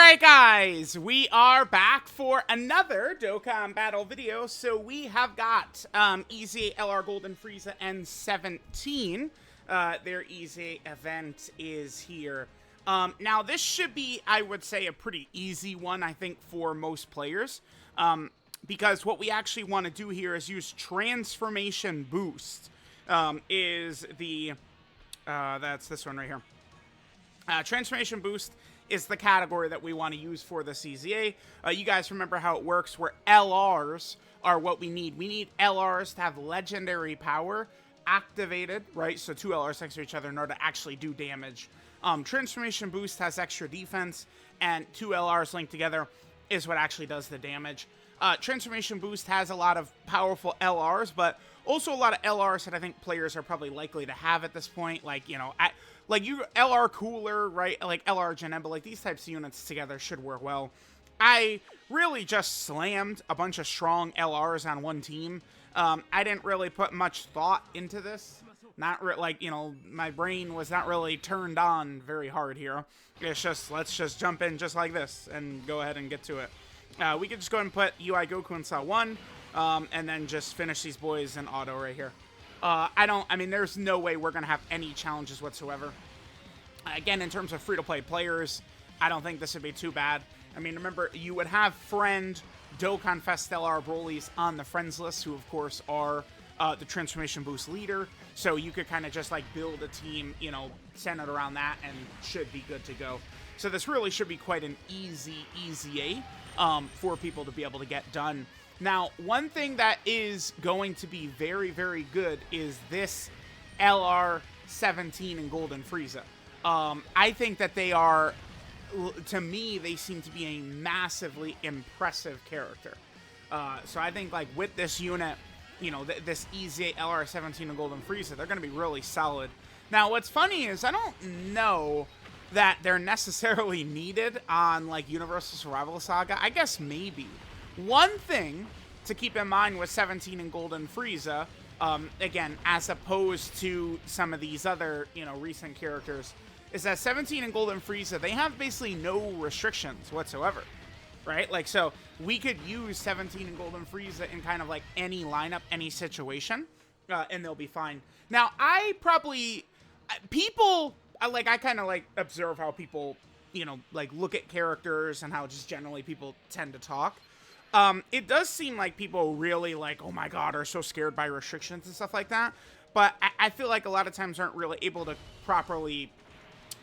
Alright guys, we are back for another Dokkan battle video. So we have got EZA, LR Golden Frieza, and 17. Their EZA event is here. Now this should be, I would say, a pretty easy one, I think, for most players. Because what we actually want to do here is use Transformation Boost. That's this one right here. Transformation Boost is the category that we want to use for this EZA. You guys remember how it works, where LRs are what we need. We need LRs to have legendary power activated, right? So two LRs next to each other in order to actually do damage. Transformation Boost has extra defense, and two LRs linked together is what actually does the damage. Transformation Boost has a lot of powerful LRs, but also a lot of LRs that I think players are probably likely to have at this point. Like, you know, LR Cooler, right? Like LR Janemba, like these types of units together should work well. I really just slammed a bunch of strong LRs on one team. I didn't really put much thought into this. Like, you know, my brain was not really turned on very hard here. It's just, let's just jump in just like this and go ahead and get to it. We could just go ahead and put UI Goku in Cell 1, and then just finish these boys in auto right here. I mean, there's no way we're going to have any challenges whatsoever. Again, in terms of free-to-play players, I don't think this would be too bad. I mean, remember, you would have friend Dokkan Fest LR Broly's on the friends list, who, of course, are the Transformation Boost leader. So you could kind of just, like, build a team, you know, centered around that, and should be good to go. So this really should be quite an easy EZA for people to be able to get done. Now, one thing that is going to be very, very good is this LR 17 and Golden Frieza. I think that they are, to me, they seem to be a massively impressive character. So I think, like, with this unit, you know, this EZA LR 17 and Golden Frieza, they're going to be really solid. Now, what's funny is I don't know that they're necessarily needed on, like, Universal Survival Saga. I guess maybe. One thing to keep in mind with 17 and Golden Frieza, again, as opposed to some of these other, you know, recent characters, is that 17 and Golden Frieza, they have basically no restrictions whatsoever, right? Like, so we could use 17 and Golden Frieza in kind of like any lineup, any situation, and they'll be fine. Now, I kind of like observe how people, you know, like look at characters and how just generally people tend to talk. It does seem like people really, like, oh my god, are so scared by restrictions and stuff like that. But I feel like a lot of times aren't really able to properly,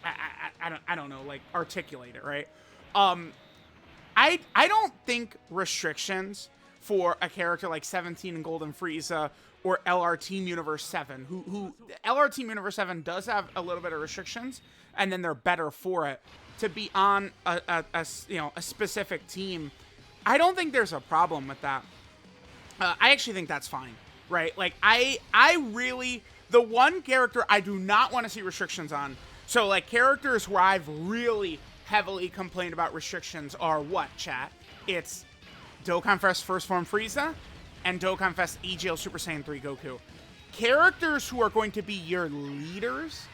I don't know, like, articulate it, right? I don't think restrictions for a character like 17 and Golden Frieza or LR Team Universe 7, who LR Team Universe 7 does have a little bit of restrictions, and then they're better for it, to be on a specific team. I don't think there's a problem with that. I actually think that's fine, right? Like, I really, the one character I do not want to see restrictions on, so, like, characters where I've really heavily complained about restrictions are what, chat? It's Dokkan Fest First Form Frieza and Dokkan Fest EGL Super Saiyan 3 Goku. Characters who are going to be your leaders,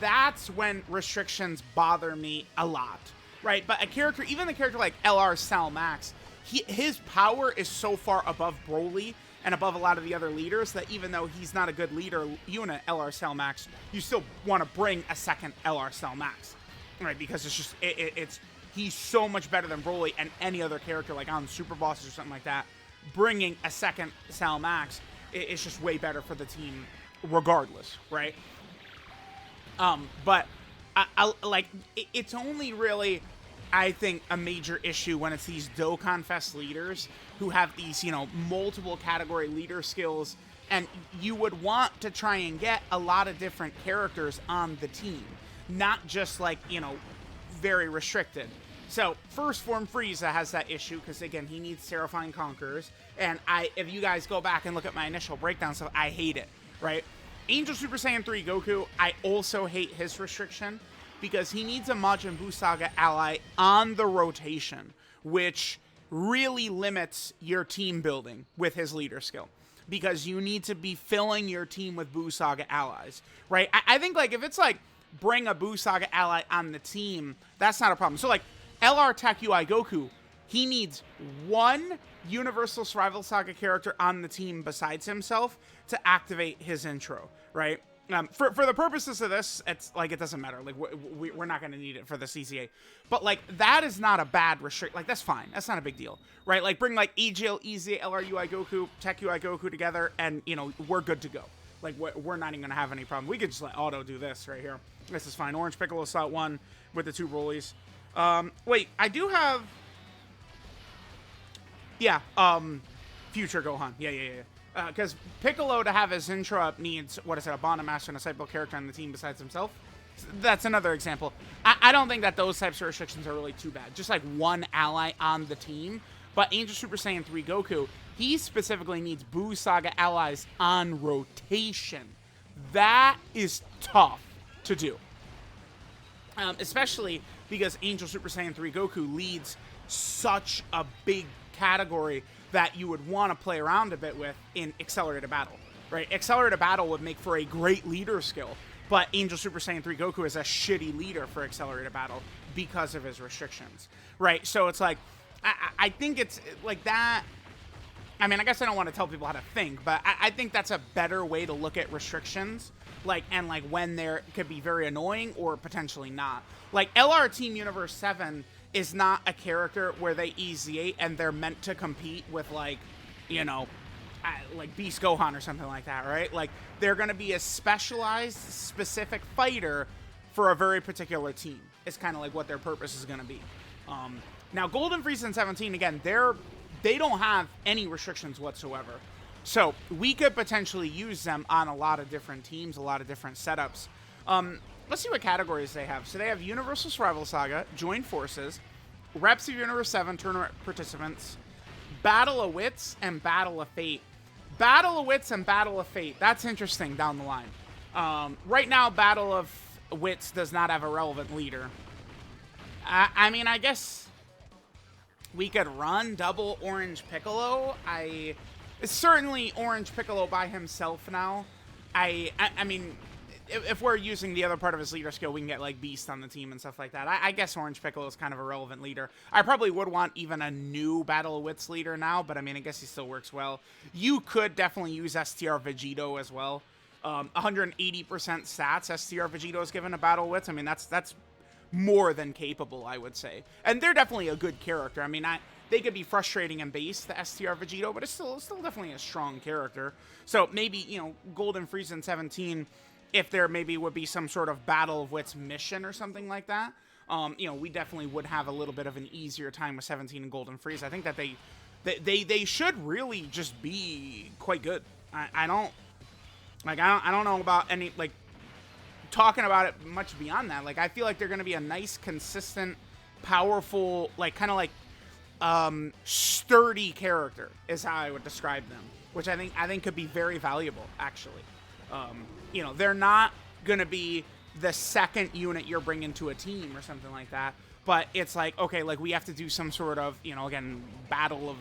that's when restrictions bother me a lot, right? But a character, even a character like LR Cell Max, his power is so far above Broly and above a lot of the other leaders that even though he's not a good leader unit, LR Cell Max, you still want to bring a second LR Cell Max, right? Because it's just, he's so much better than Broly and any other character, like on Super Bosses or something like that. Bringing a second Cell Max is just way better for the team regardless, right? But it's only really, I think, a major issue when it's these Dokkan Fest leaders who have these, you know, multiple category leader skills, and you would want to try and get a lot of different characters on the team, not just, like, you know, very restricted. So, First Form Frieza has that issue, because, again, he needs Terrifying Conquerors, and if you guys go back and look at my initial breakdown stuff, I hate it, right? Angel Super Saiyan 3 Goku, I also hate his restriction, because he needs a Majin Buu Saga ally on the rotation, which really limits your team building with his leader skill. Because you need to be filling your team with Buu Saga allies, right? I think, like, if it's, like, bring a Buu Saga ally on the team, that's not a problem. So, like, LR Tech UI Goku, he needs one Universal Survival Saga character on the team besides himself to activate his intro, right? For the purposes of this, it's like, it doesn't matter. Like, we're not going to need it for this EZA. But, like, that is not a bad restrict. Like, that's fine. That's not a big deal, right? Like, bring, like, EGL, EZA, LR UI Goku, Tech UI Goku together, and, you know, we're good to go. Like, we're not even going to have any problem. We could just let Auto do this right here. This is fine. Orange Piccolo slot 1 with the 2 Broly's. Wait, I do have... Yeah, Future Gohan. Yeah. Because Piccolo, to have his intro up, needs, what is it, a Bond, a Master, and a Sidebook character on the team besides himself? That's another example. I don't think that those types of restrictions are really too bad. Just like one ally on the team. But Angel Super Saiyan 3 Goku, he specifically needs Buu Saga allies on rotation. That is tough to do. Especially because Angel Super Saiyan 3 Goku leads such a big category that you would want to play around a bit with in Accelerated Battle, right? Accelerated Battle would make for a great leader skill, but Angel Super Saiyan 3 Goku is a shitty leader for Accelerated Battle because of his restrictions, right? So it's like, I think it's like that. I mean, I guess I don't want to tell people how to think, but I think that's a better way to look at restrictions, like, and like when they're could be very annoying or potentially not. Like LR Team Universe 7 is not a character where they EZA and they're meant to compete with, like, you know, like Beast Gohan or something like that, right? Like, they're going to be a specialized, specific fighter for a very particular team. It's kind of like what their purpose is going to be. Now, Golden Frieza and 17, again, they don't have any restrictions whatsoever. So, we could potentially use them on a lot of different teams, a lot of different setups. Let's see what categories they have. So they have Universal Survival Saga, Join Forces, Reps of Universe 7 tournament participants, Battle of Wits, and Battle of Fate. Battle of Wits and Battle of Fate. That's interesting down the line. Right now, Battle of Wits does not have a relevant leader. I mean, I guess we could run double Orange Piccolo. It's certainly Orange Piccolo by himself now. I mean... If we're using the other part of his leader skill, we can get, like, Beast on the team and stuff like that. I guess Orange Piccolo is kind of a relevant leader. I probably would want even a new Battle of Wits leader now, but, I mean, I guess he still works well. You could definitely use STR Vegito as well. 180% stats STR Vegito is given a Battle of Wits. I mean, that's more than capable, I would say. And they're definitely a good character. I mean, they could be frustrating in base, the STR Vegito, but it's still definitely a strong character. So maybe, you know, Golden Frieza and 17... if there maybe would be some sort of Battle of Wits mission or something like that, you know, we definitely would have a little bit of an easier time with 17 and Golden Frieza. I think that they should really just be quite good. I don't know about any, like, talking about it much beyond that. Like, I feel like they're going to be a nice, consistent, powerful, like, kind of like sturdy character is how I would describe them, which I think could be very valuable, actually. You know, they're not going to be the second unit you're bringing to a team or something like that, but it's like, okay, like, we have to do some sort of, you know, again, Battle of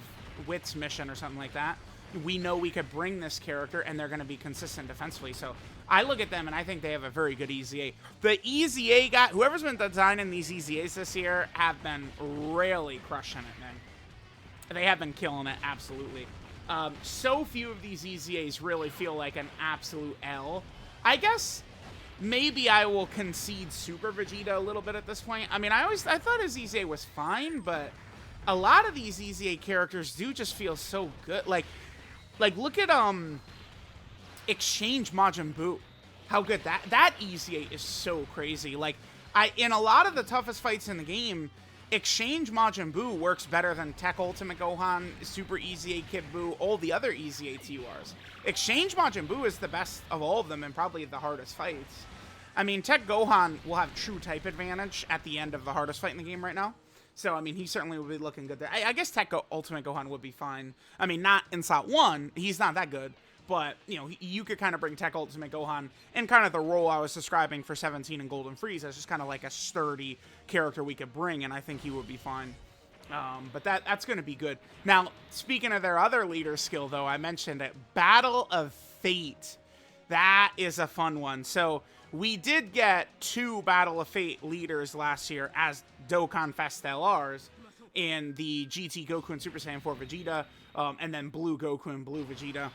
Wits mission or something like that. We know we could bring this character, and they're going to be consistent defensively, so I look at them, and I think they have a very good EZA. The EZA guy, whoever's been designing these EZAs this year, have been really crushing it, man. They have been killing it, absolutely. So few of these EZAs really feel like an absolute L. I guess maybe I will concede Super Vegeta a little bit at this point. I mean, I thought his EZA was fine, but a lot of these EZA characters do just feel so good. Like look at Exchange Majin Buu. How good that EZA is, so crazy. Like, in a lot of the toughest fights in the game, Exchange Majin Buu works better than Tech Ultimate Gohan, Super EZA Kid Buu, all the other EZA TURs. Exchange Majin Buu is the best of all of them and probably the hardest fights. I mean, Tech Gohan will have true type advantage at the end of the hardest fight in the game right now. So, I mean, he certainly will be looking good there. I guess Tech Ultimate Gohan would be fine. I mean, not in slot 1. He's not that good. But, you know, you could kind of bring Tech Ultimate Gohan in kind of the role I was describing for 17 and Golden Frieza as just kind of like a sturdy character we could bring, and I think he would be fine. But that's going to be good. Now, speaking of their other leader skill, though, I mentioned it. Battle of Fate. That is a fun one. So, we did get 2 Battle of Fate leaders last year as Dokkan Fest LRs in the GT Goku and Super Saiyan 4 Vegeta, and then Blue Goku and Blue Vegeta.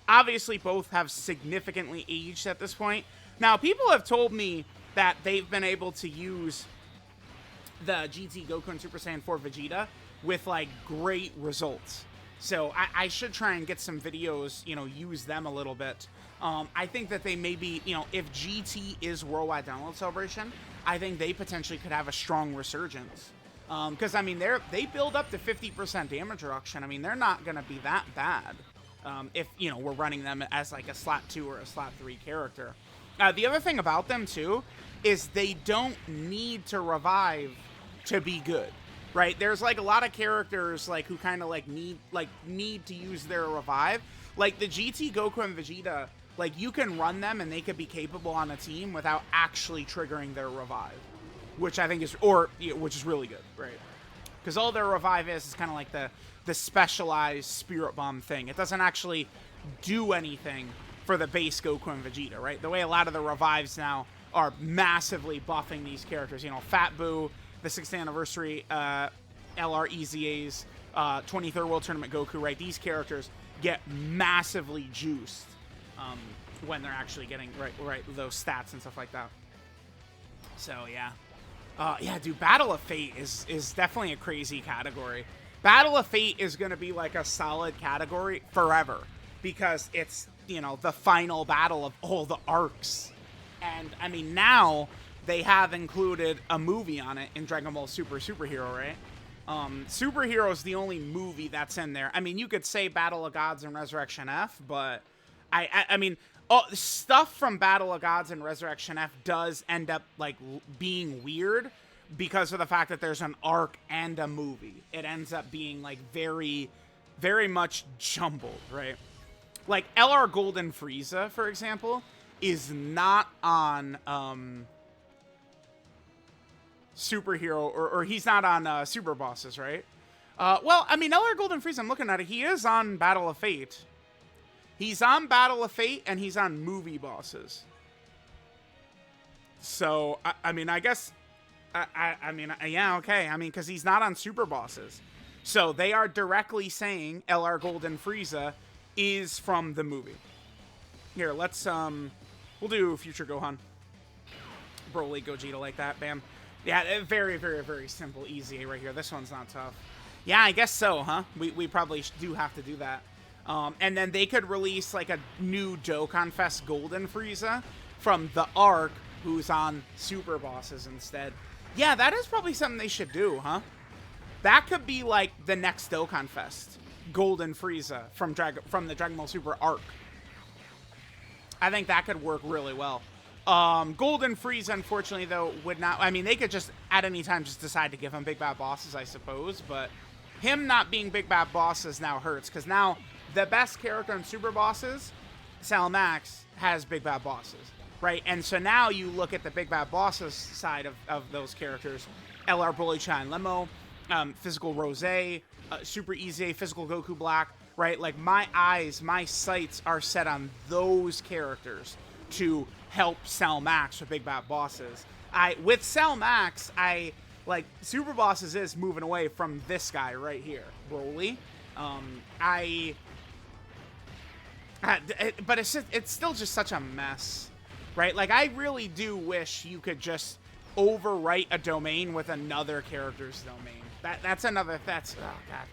Obviously, both have significantly aged at this point. Now, people have told me that they've been able to use the GT Goku and Super Saiyan 4 Vegeta with, like, great results. So I should try and get some videos, you know, use them a little bit. I think that they may be, you know, if GT is Worldwide Download Celebration, I think they potentially could have a strong resurgence. Because, I mean, they build up to 50% damage reduction. I mean, they're not going to be that bad if, you know, we're running them as, like, a slot 2 or a slot 3 character. The other thing about them, too, is they don't need to revive to be good. Right? There's, like, a lot of characters, like, who kind of, like, need to use their revive. Like, the GT Goku and Vegeta, like, you can run them and they could be capable on a team without actually triggering their revive. Which I think is, which is really good, right? Because all their revive is kind of like the specialized Spirit Bomb thing. It doesn't actually do anything for the base Goku and Vegeta, right? The way a lot of the revives now are massively buffing these characters. You know, Fat Boo, the 6th anniversary LR EZAs, 23rd World Tournament Goku, right? These characters get massively juiced when they're actually getting right those stats and stuff like that. So yeah, yeah, dude, Battle of Fate is definitely a crazy category. Battle of Fate is gonna be like a solid category forever because it's, you know, the final battle of all the arcs, and I mean now they have included a movie on it in Dragon Ball Superhero, right? Superhero is the only movie that's in there. I mean, you could say Battle of Gods and Resurrection F, but I mean, stuff from Battle of Gods and Resurrection F does end up, like, being weird because of the fact that there's an arc and a movie. It ends up being, like, very, very much jumbled, right? Like, LR Golden Frieza, for example, is not on, Superhero, or he's not on Super Bosses, right? Well, I mean, LR Golden Frieza, I'm looking at it, he is on Battle of Fate. He's on Battle of Fate, and he's on Movie Bosses. So, I mean, I guess, I mean, yeah, okay. I mean, because he's not on Super Bosses. So, they are directly saying LR Golden Frieza is from the movie. Here, let's, we'll do Future Gohan. Broly, Gogeta like that, bam. Yeah, very, very, very simple, easy right here. This one's not tough. Yeah, I guess so, huh? We probably do have to do that. And then they could release, like, a new Dokkan Fest Golden Frieza from the arc, who's on Super Bosses instead. Yeah, that is probably something they should do, huh? That could be, like, the next Dokkan Fest Golden Frieza from the Dragon Ball Super arc. I think that could work really well. Golden Frieza, unfortunately, though, would not... I mean, they could just, at any time, just decide to give him Big Bad Bosses, I suppose, but him not being Big Bad Bosses now hurts, because now the best character in Super Bosses, Sal Max, has Big Bad Bosses, right? And so now you look at the Big Bad Bosses side of those characters, LR Bully Chai and Lemo, Physical Rose, Super EZA, Physical Goku Black, right? Like, my eyes, my sights are set on those characters to help Sal Max with Big Bad Bosses. With Sal Max, like, Super Bosses is moving away from this guy right here, Broly. But it's still just such a mess, right? Like, I really do wish you could just overwrite a domain with another character's domain. That's oh god.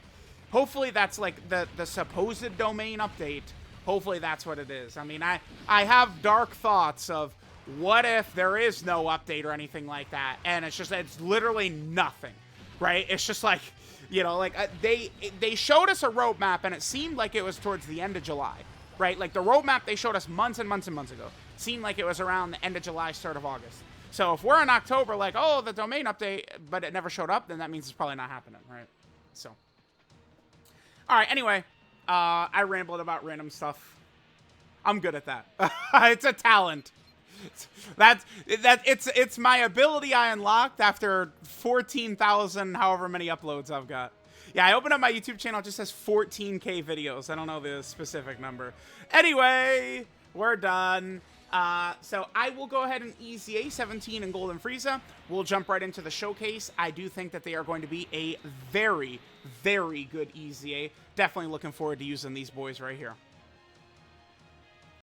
Hopefully that's like the supposed domain update. Hopefully that's what it is. I mean, I have dark thoughts of what if there is no update or anything like that, and it's literally nothing, right? It's just like, you know, like they showed us a roadmap, and it seemed like it was towards the end of July, right? Like, the roadmap they showed us months and months and months ago seemed like it was around the end of July, start of August. So if we're in October, like, oh, the domain update, but it never showed up, then that means it's probably not happening, right? So, all right. Anyway, I rambled about random stuff. I'm good at that. It's a talent. It's my ability I unlocked after 14,000 however many uploads I've got. Yeah, I opened up my YouTube channel. It just says 14K videos. I don't know the specific number. Anyway, we're done. So I will go ahead and EZA 17 and Golden Frieza. We'll jump right into the showcase. I do think that they are going to be a very, very good EZA. Definitely looking forward to using these boys right here.